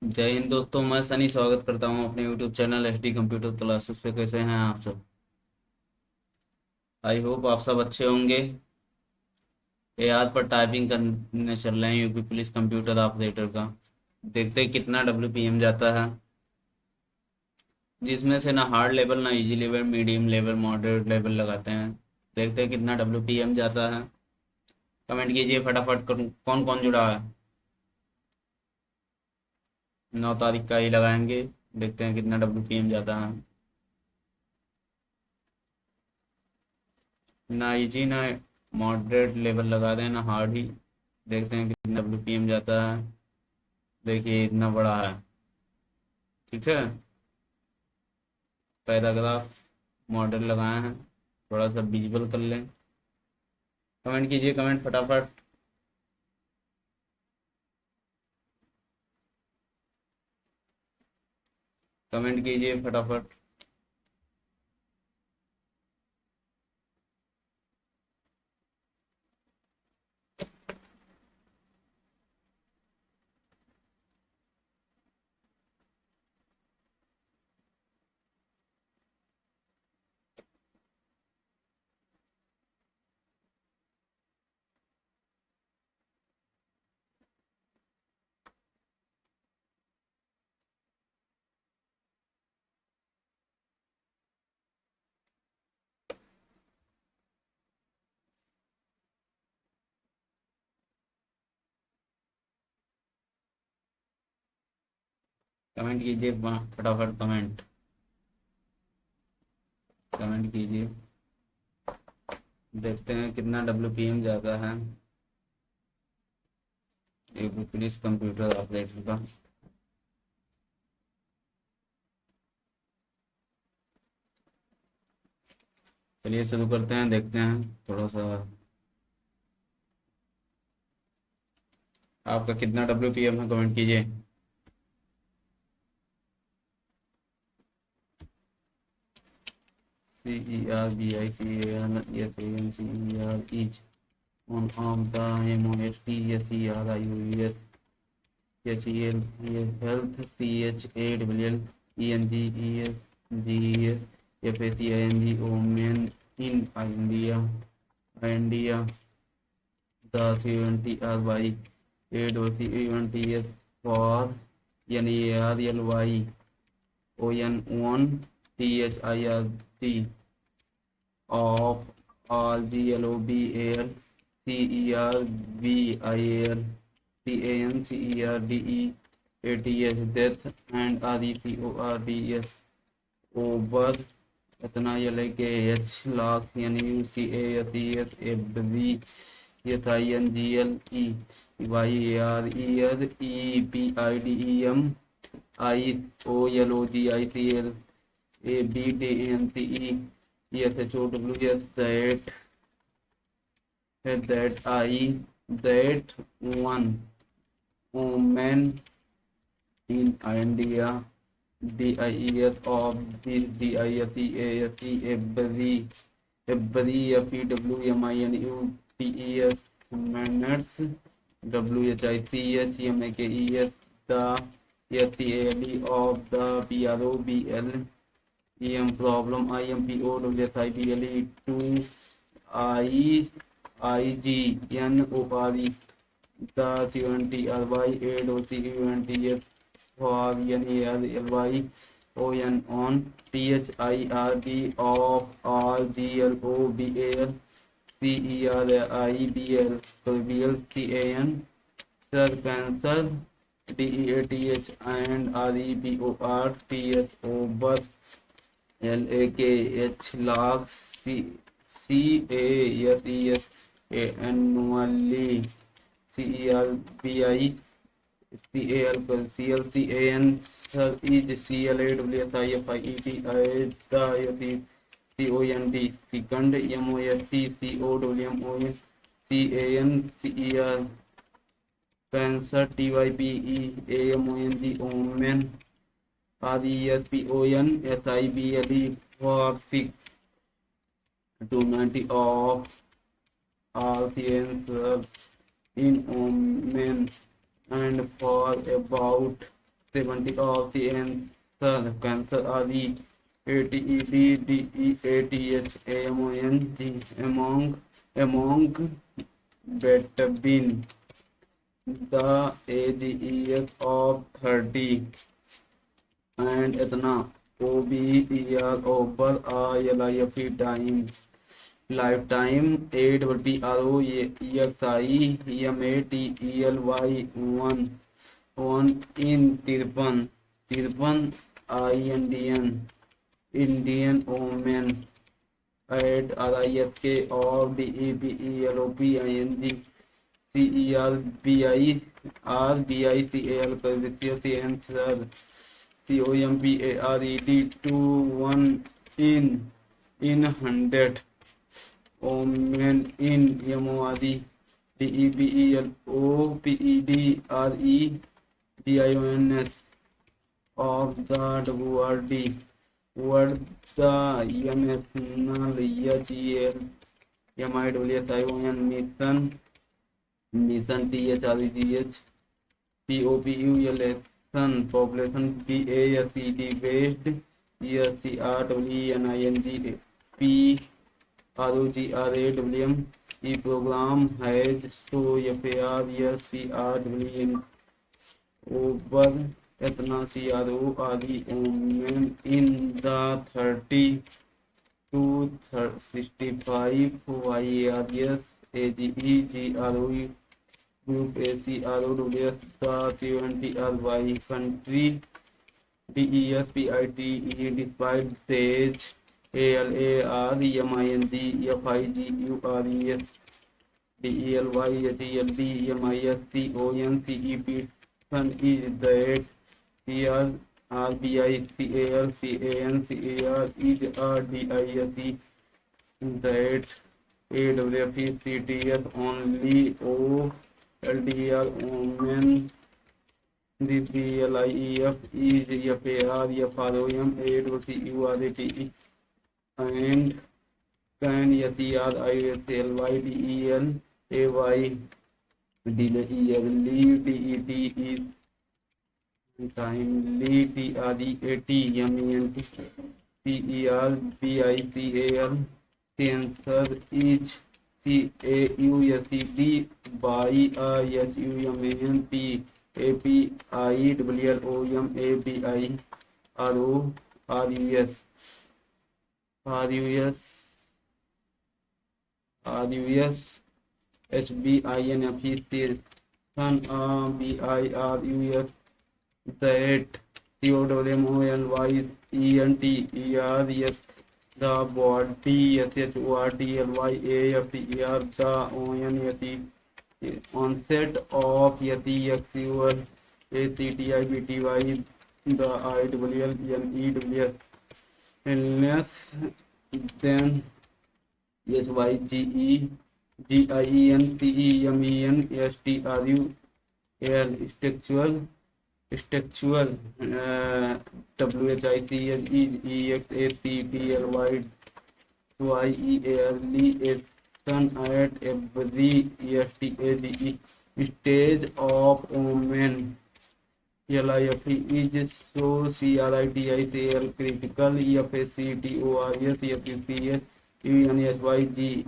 जय हिंद दोस्तों। मैं सनी स्वागत करता हूं अपने YouTube channel HD computer classes पे। कैसे हैं आप सब? आई होप आप सब अच्छे होंगे। ये आज पर टाइपिंग करने चल रहे हैं यूपी पुलिस कंप्यूटर ऑपरेटर का। देखते हैं कितना WPM जाता है, जिसमें से ना हार्ड लेवल ना easy level medium level moderate level लगाते हैं। देखते हैं कितना WPM जाता है। कमेंट कीजिए फटाफट। कौन कौन जुड़ा है? 9 तारीख का ही लगाएंगे। देखते हैं कितना WPM जाता है। ना इजी ना मॉडरेट लेवल लगा दें ना हार्ड ही। देखते हैं कितना WPM जाता है। देखिए इतना बड़ा है। ठीक है। पैराग्राफ मॉडल लगाए हैं। थोड़ा सा विजुअल कर लें। कमेंट कीजिए कमेंट फटाफट। कमेंट कीजिए फटाफट। कमेंट कीजिए फटाफट कमेंट। कमेंट कीजिए। देखते हैं कितना WPM जाता है एक पुलिस कंप्यूटर ऑपरेटर का। चलिए शुरू करते हैं। देखते हैं थोड़ा सा आपका कितना WPM है। कमेंट कीजिए। CERBICANSANCER each one of the MOSTSERIUS health CHALLENGES in India. The 70 8 OCENTS for NERLY ON1 THIRT of all GLOBAL CERBIL CANCERDEATS death and RECORDS over इतना LAKH lakh CACAS every SINGLE YRER EPIDENCEABDANCE that one woman in India DIES of this DISEASE every FEWMINUTES minutes WHICHMAKES the STALE of the PROBL problem IMPOWSIBLE to IIGNORE the CUNTRY ADOCUNTS for NERLY on THIRD of all GLOBAL CERIBL CAN Sir Cancer DEATH and REPORTS over LAKH logs CASES annually CERBI CALCLCAN is CLAWSIFIET CONT second MOST COWMOS CAN cancer TYPE AMONG RESPON SIBLE for 6 to 90 of all cancers in women and for about 70 of the cancer are the among between the ages of 30 and इतना OBER over a lifetime 8 EXI EMATELY 1 in तिरपन Indian women at RISK or DEBELOPING CERBI RBICAL COMPARED to 1 in 100 women in MORD DEBELOPEDREGIONS of the WRD the National MIWSION mission THREGH population BASED based ESCRWENING PROGRAWM program has so FAR over इतना CRO are the women in the 30 to 65 YARS AGE GROE group ACROWS the 70 country DESPITE despite stage ALAR MING FIGURES DELY HELD MISCON CEP is that here RBI CAL CAN CAR is RDISE that AWF CTS only O LDR women this BLIEF is FAR FROM AWCURATE and can SER ISLY DEL AY DEL DET is timely TREAT MENT CER BICAL cancer is CAUSED by HUMANT APIWLOM ABI RO RUS HBINFE son BIRUS that COWMOLYENTERS the body SHORTLYAFTER the onset of sexual ACTIBTY the IWLNEWS illness then SYGE GIENCEMENSTRUL structural WHITEXACTLYEALation at every stage of women LIF is so CRITICL critical EFSCTORS FUCS UNSYGIENIC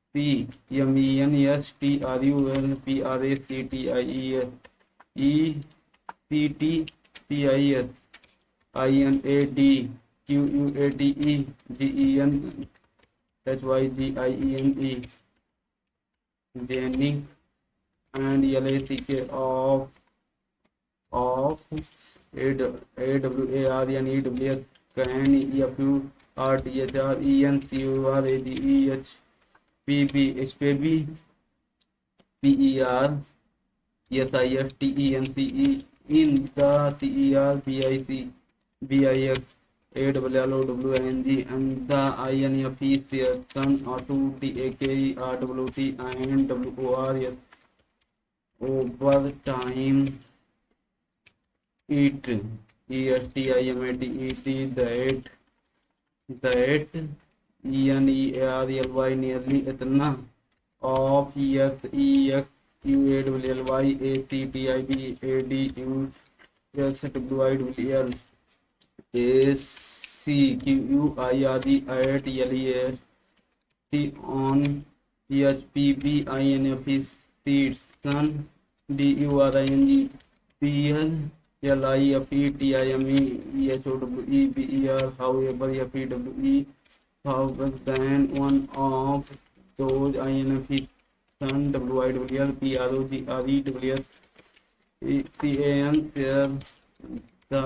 MENSTRULPRACTIES ECTCIS INAD QUATE GEN HYGIENE genic and LACK of AWARNEWS can FURTHRENCURAGEH PB HPB PER SISTENCE in the CER BIC BIX AWLOWNG and the INFE section 2 TAK RWT and WORS over time it ESTIMATET that ENERLY nearly इतना of ESEX on EHPBINF seats son DURINGPLIFETIME however FEWE however than one of those INF son WIWL PROGREWS CAN the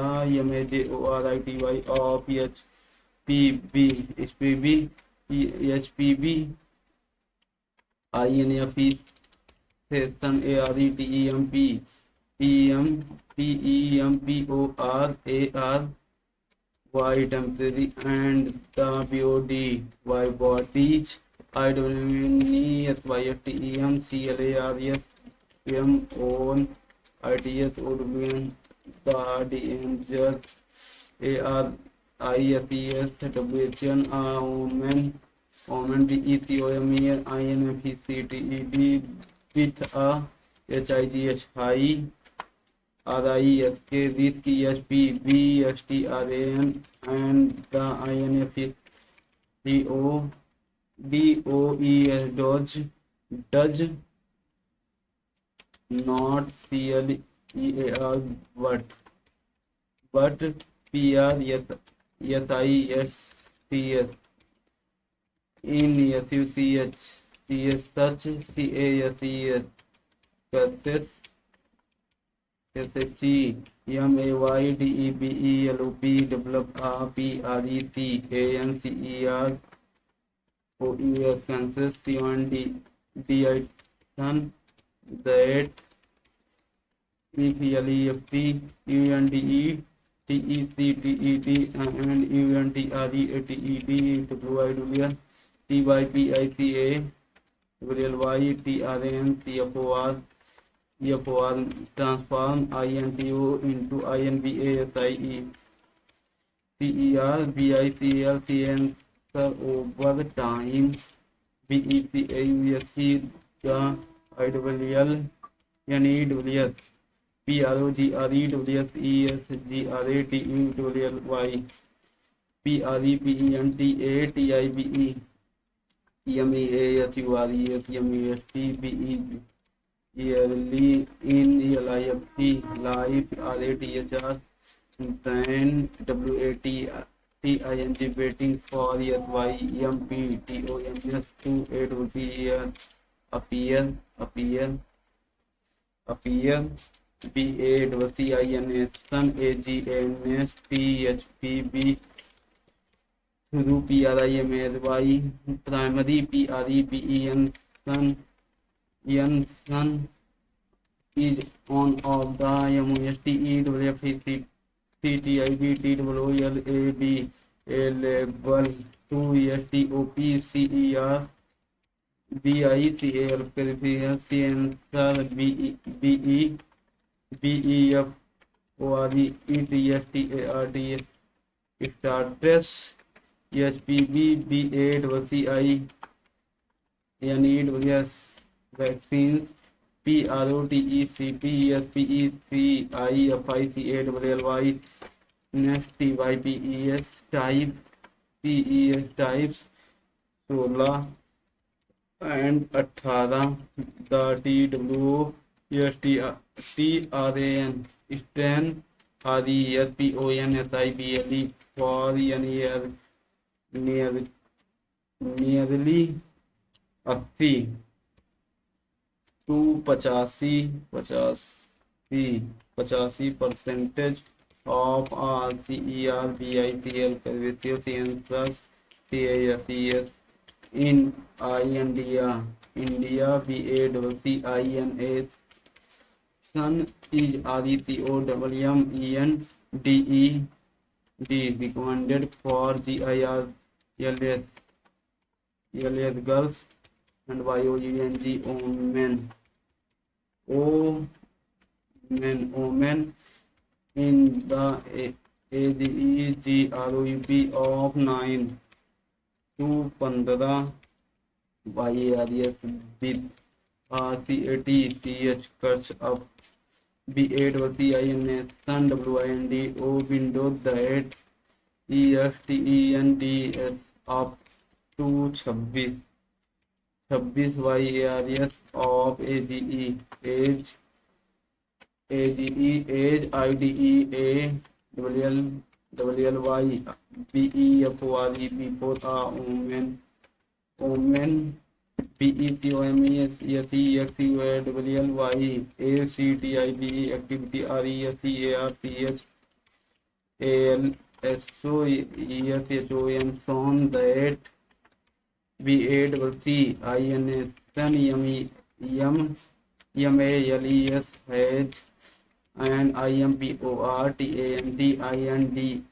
MAJORITY of HPB HPB HPB INF session ARETEMP PEMPORAR Y temporary and the BOD Y bodies IWNESYFTEM CLARS MON ITS OWN the DMZ ARISES WHN Omen DECOME INFCTED with a HIGH high RISK risk ESP BSTRAN and the INFCO DOES does not CLEAR but PR SISTS in SUCH CS such CASES cases SHE MAYDEBELOP develop PREC ANCER OES Kansas COND DITON that EPLEFT UNDE TEC and UNTREATED WIWL TYPICA WLY TRAN CFOR EFOR transform INTO into INVASIE CER BICL cancer over time BECAUSC the IWL NEWS PROGREWS ESGRATEWLY PREPENTA TIBE EMEASURES MESTBE yearly in LIFT life RATHR then WATTING waiting for SYMP TOMS 28 would be appear BA CINS AGNS THPB through PRIMASY primary PREPEN Sun is on of the MOST CTIB TWOLAB A level 2 STOP CER BICAL peripheral sensor BE BEF ORE ETSTART status SPB B8 VCI NEWS vaccines PROTECT SPECI FICAWLY NEST TYPES type PES types 16 and 18 the TWSTRAN STAN RESPONSIBLE for nearly 80 to 85% of all CER BICL pervasive sensors CASES in India BACCINA Sun is RECOWMENDED recommended for GIR LS girls and YOUNG omen in the age group of 9 to 15 YARS with CATCH catch up BATTIN सन WINDO window that ESTENTS up to 26 YARS of age IDEAWLY BEFOR a woman PECOMESEXUAWLY ACTIVE activity RESCARCH ALSOESHON shown that BATTINSONYMALES has an IMPORTANTINDIRECT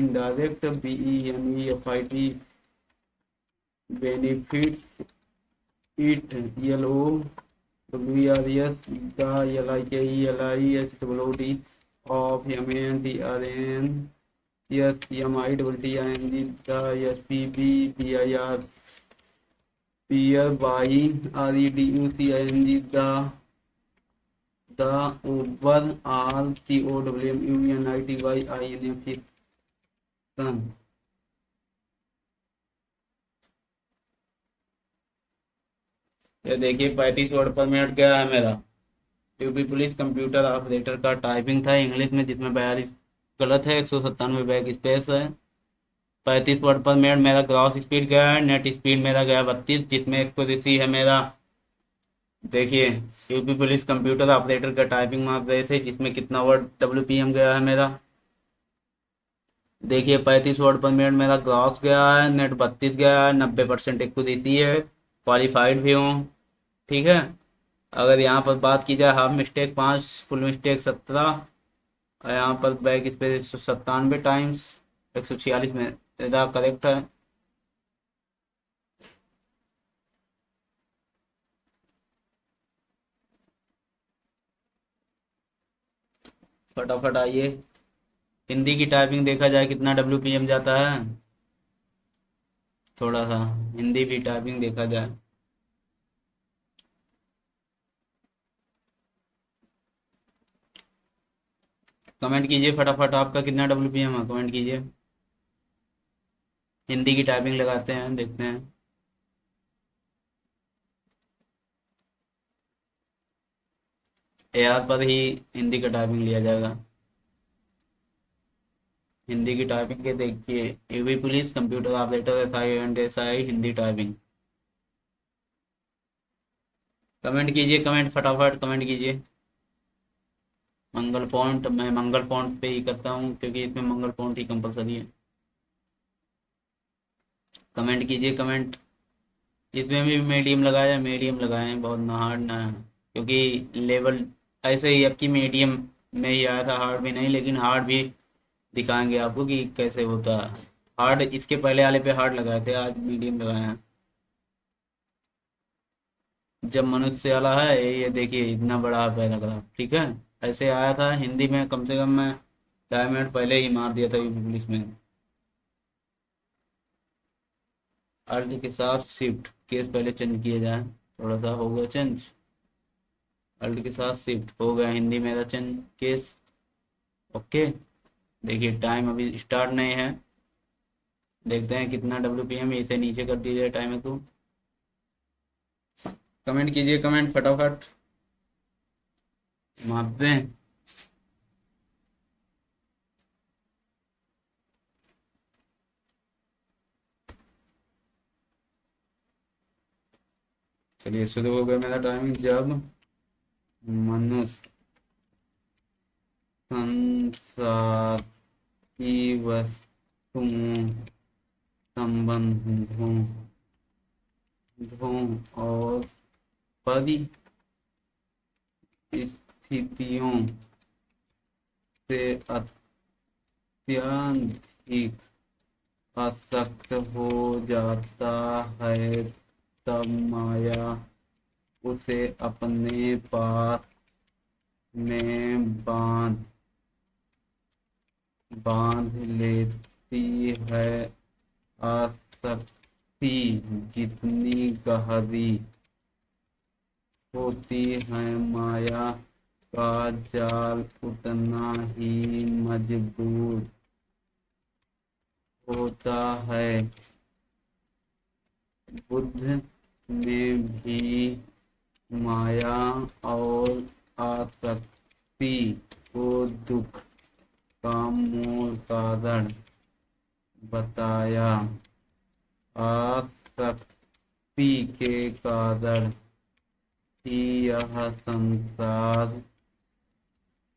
indirect BENEFIT benefits it YELLOW WRS the LIKELISWD of MANTRN yes MITTING the SPB BIR peer by REDUCING the overall COWMUNITYINFC son। ये देखिए 35 word पर minute क्या है मेरा। UP police computer operator का typing था English में, जिसमें 42 गलत है, 197 बैक स्पेस है। 35 वर्ड पर मिनट मेरा ग्रॉस स्पीड गया है। नेट स्पीड मेरा गया 32, जिसमें एक्यूरेसी है मेरा। देखिए यूपी पुलिस कंप्यूटर ऑपरेटर का टाइपिंग मार्क गए थे, जिसमें कितना वर्ड WPM गया है मेरा। देखिए 35 वर्ड पर मिनट मेरा ग्रॉस गया है, नेट 32 गया है, 90% एक्यूरेसी है, क्वालिफाइड भी हूँ। ठीक है। अगर यहाँ पर बात की जाए हाफ मिस्टेक 5, फुल मिस्टेक 17, और यहाँ पर बैक स्पेस 197 टाइम्स, 146 में करेक्ट है। फटाफट आइए। हिंदी की टाइपिंग देखा जाए कितना WPM जाता है, थोड़ा सा हिंदी भी टाइपिंग देखा जाए। कमेंट कीजिए फटाफट, आपका कितना WPM है, कमेंट कीजिए। हिंदी की टाइपिंग लगाते हैं, देखते हैं। AR पर ही हिंदी का टाइपिंग लिया जाएगा। हिंदी की टाइपिंग के देखिए, UP police computer operator SI Hindi typing. Comment कीजिए, कमेंट फटाफट कमेंट कीजिए। मंगल फॉन्ट, मैं मंगल फॉन्ट पे ही करता हूँ क्योंकि इसमें मंगल फॉन्ट ही कंपलसरी है। कमेंट कीजिए कमेंट। इसमें भी मीडियम लगाया, मीडियम लगाए, बहुत ना हार्ड ना, क्योंकि लेवल ऐसे ही आपकी मीडियम में ही आया था, हार्ड भी नहीं, लेकिन हार्ड भी दिखाएंगे आपको कि कैसे होता है। हार्ड इसके पहले वाले पे हार्ड लगाए थे, आज मीडियम लगाए हैं। जब मनुष्य वाला है ये देखिए, इतना बड़ा पैराग्राफ। ठीक है, ऐसे आया था हिंदी में, कम से कम मैं 2.5 मिनट पहले ही मार दिया था यूपी पुलिस में। अर्ज के साथ शिफ्ट केस पहले चेंज किया जाए, थोड़ा सा हो गया चेंज। अल्ट के साथ शिफ्ट हो गया हिंदी मेरा चेंज केस। ओके। देखिए टाइम अभी स्टार्ट नहीं है, देखते हैं कितना WPM, इसे नीचे कर दीजिए टाइम को। कमेंट कीजिए कमेंट फटाफट, मापते हैं। चलिए शुरू हो गया मेरा टाइमिंग। जब मनुष्य संसार की वस्तुओं, संबंधों और परिस्थितियों से अत्यधिक आसक्त हो जाता है, तब माया उसे अपने पास में बांध लेती है। आसक्ति जितनी गहरी होती है माया का जाल उतना ही मजबूत होता है। बुद्ध ने भी माया और आसक्ति को दुख का मूल कारण बताया। आसक्ति के कारण ही यह संसार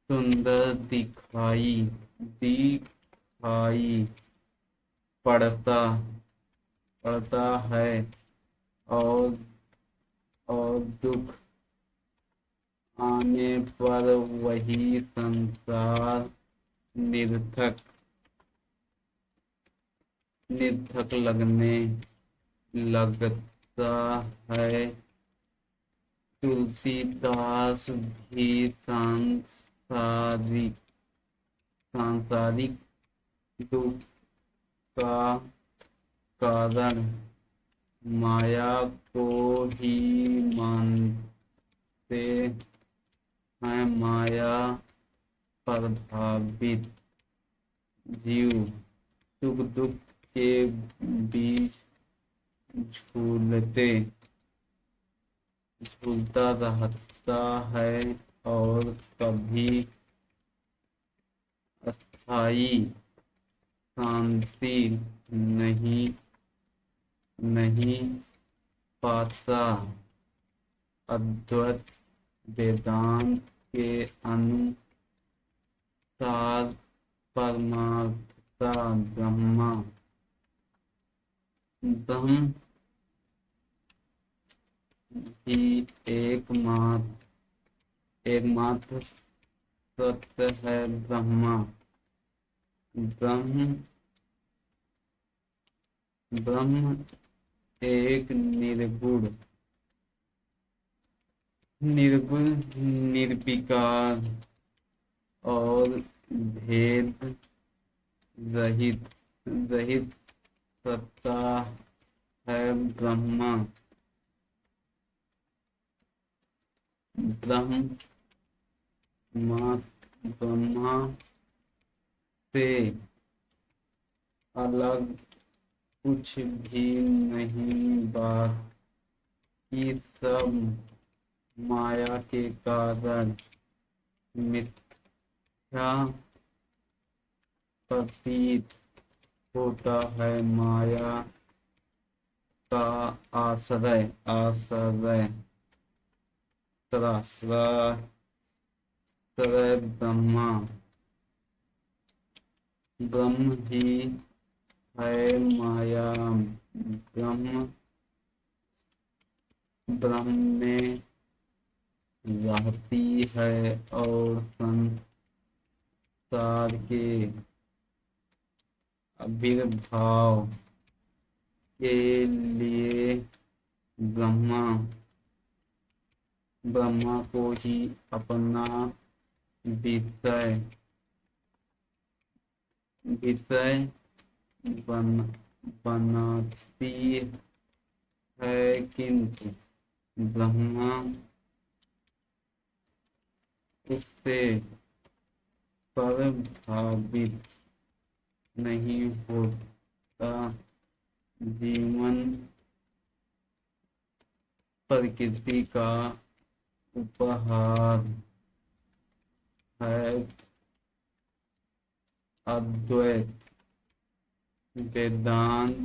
सुंदर दिखाई पड़ता पड़ता है और दुख आने पर वही संसार निरर्थक लगने लगता है। तुलसीदास भी सांसारिक दुख का कारण माया को ही मानते हैं। माया प्रभावित जीव सुख दुख के बीच झूलता रहता है और कभी अस्थायी शांति नहीं पाता। अद्वैत वेदांत के अनुसार परमात्मा ब्रह्म ही एकमात्र सत्य है। ब्रह्म एक निर्गुण निर्विकार और भेद रहित सत्ता है। ब्रह्मा से अलग कुछ भी नहीं, बाकी सब माया के कारण मिथ्या प्रतीत होता है। माया का आश्रय ब्रह्म ही है। माया ब्रह्म में रहती है और संसार के आविर्भाव के लिए ब्रह्मा को ही अपना विषय बनाती है, किंतु ब्रह्मा उससे प्रभावित नहीं होता। जीवन प्रकृति का उपहार है। अद्वैत वेदांत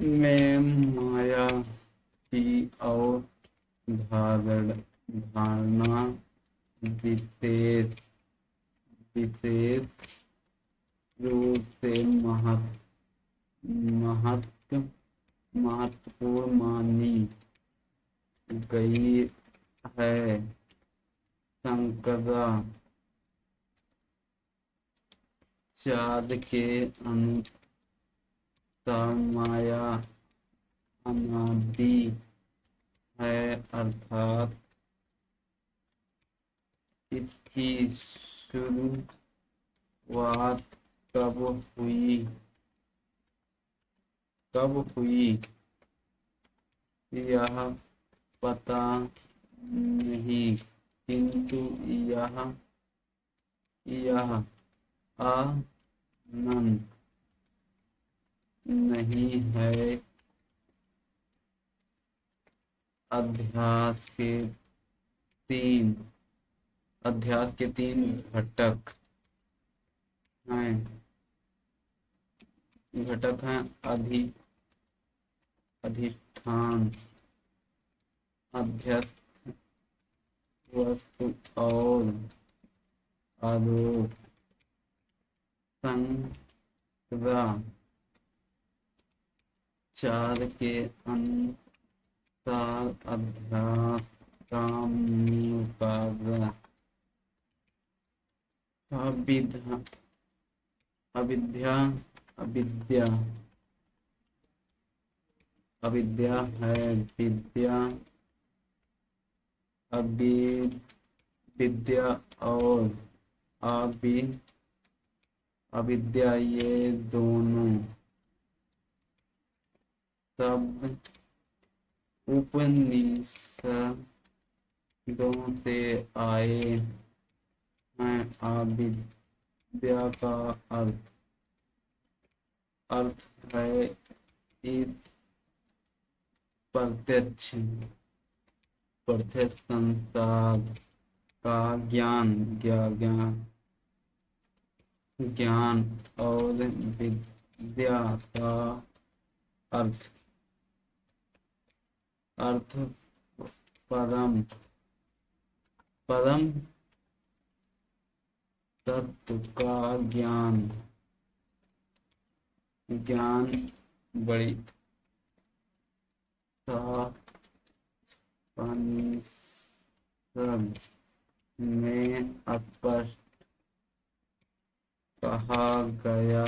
में माया की धारणा विशेष रूप से महत्वपूर्ण मानी गई है। शंकराचार्य के अनुसार माया अनादि है, अर्थात इसकी शुरुआत कब हुई यह पता नहीं, किंतु यह अनंत नहीं है। अध्यास के तीन घटक हैं। अधिष्ठान, अध्यस्त, वस्तु और आरोप। संग्रह चार के अनुसार अध्यास का मूल कार्य अविद्या है। विद्या और अविद्या ये दोनों शब्द उपनिषदों से आए हैं। अविद्या का अर्थ है इस प्रत्यक्ष संसार का ज्ञान और विद्या का अर्थ परम तत्व का ज्ञान बड़ी उपनिषद में स्पष्ट कहा गया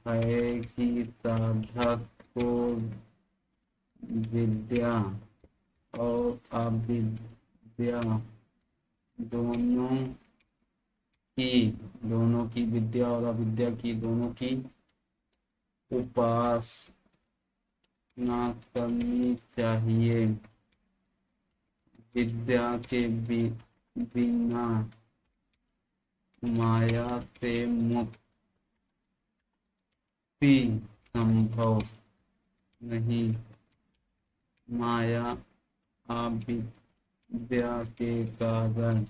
है कि साधक को विद्या और अविद्या दोनों की विद्या और अविद्या की दोनों की उपासना करनी चाहिए। विद्या के बिना माया से मुक्ति संभव नहीं। माया अविद्या के कारण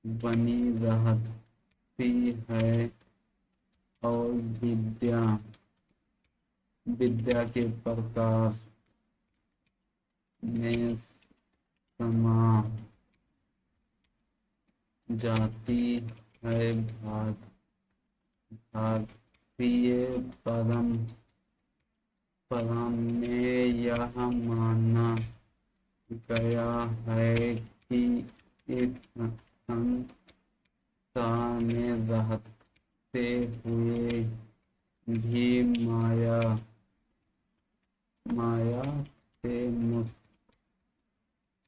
बनी रहती है और विद्या के प्रकाश में समा जाती है। भारतीय परंपरा में यह माना गया है कि इस संसार में रहते हुए भी माया से मुक्त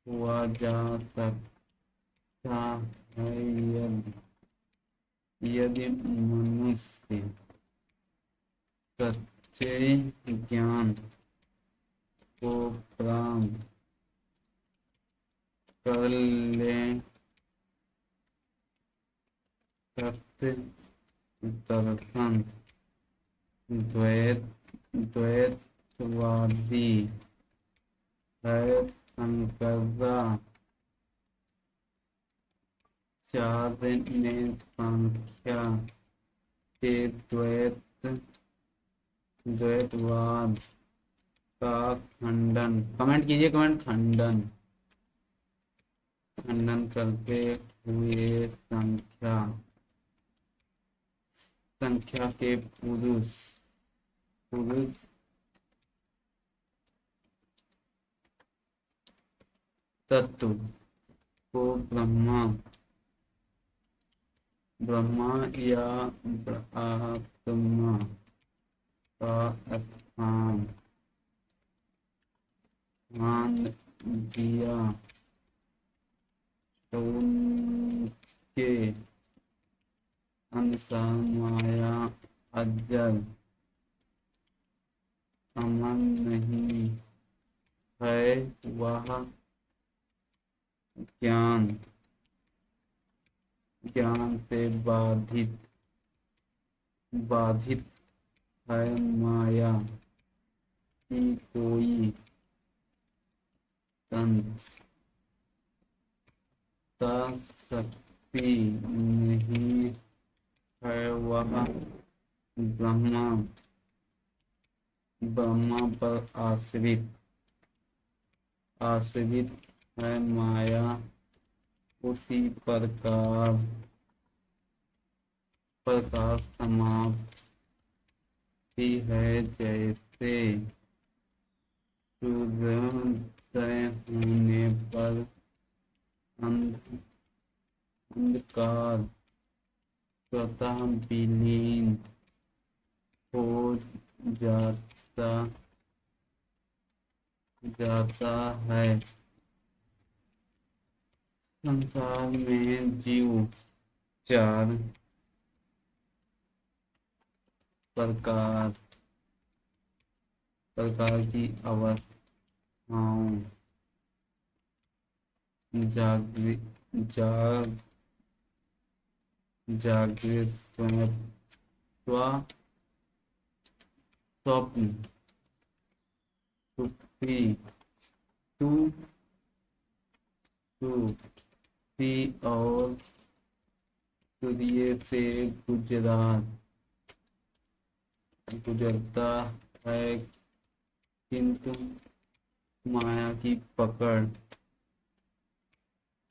हुआ जा सकता है यदि मनुष्य सच्चे ज्ञान को प्राप्त कर ले। सत्य दर्शन द्वैतवादी है। शंकराचार्य ने सांख्य के द्वैतवाद का खंडन करते हुए संख्या के पुरुष तत्व को ब्रह्मा या आत्मा का स्थान मान दिया। उनके अनुसार माया अजर अमर नहीं है ज्ञान, ज्ञान से बाधित, बाधित है माया की कोई शक्ति नहीं है, वह ब्रह्मा, ब्रह्मा पर आश्रित, आश्रित है माया उसी प्रकार, प्रकार समाप्ति है जैसे सूर्योदय होने पर अंधकार स्वतः विलीन हो जाता जाता है। संसार में जीव चार प्रकार, प्रकार की अवस्थाओं, जागृत, जागृत, स्वप्न, सुप्ति, सुप्ति और सूर्य से गुजरता है, किंतु माया की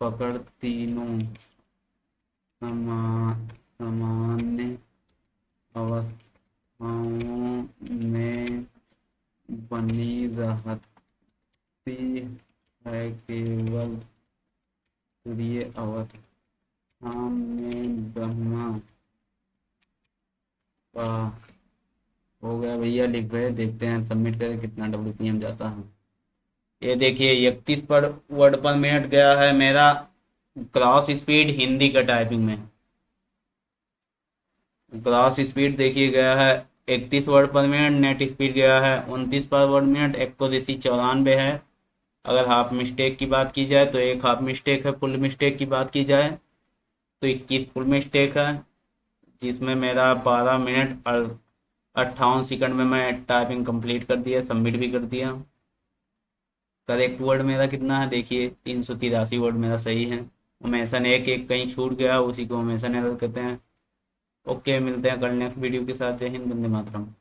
पकड़ तीनों सामान्य अवस्थाओं में बनी रहती है, केवल सूर्य अवस्था में ब्रह्मा का। हो गया भैया, लिख रहे, देखते हैं सबमिट करके कितना WPM जाता है। ये देखिए 31 पर वर्ड पर मिनट गया है मेरा क्रॉस स्पीड हिंदी का टाइपिंग में। क्रॉस स्पीड देखिए गया है 31 वर्ड पर मिनट, नेट स्पीड गया है 29 पर वर्ड मिनट, एक्यूरेसी 94 है। अगर हाफ मिस्टेक की बात की जाए तो एक हाफ मिस्टेक है, फुल मिस्टेक की बात की जाए तो 21 फुल मिस्टेक है, जिसमें मेरा 12 मिनट और 58 सेकंड में मैं टाइपिंग कंप्लीट कर दिया, सबमिट भी कर दिया। करेक्ट वर्ड मेरा कितना है देखिए 383 वर्ड मेरा सही है। ओमेशन एक एक कहीं छूट गया, उसी को ओमेशन एरर कहते हैं। ओके, मिलते हैं कल नेक्स्ट वीडियो के साथ। जय हिंद, वंदे मातरम।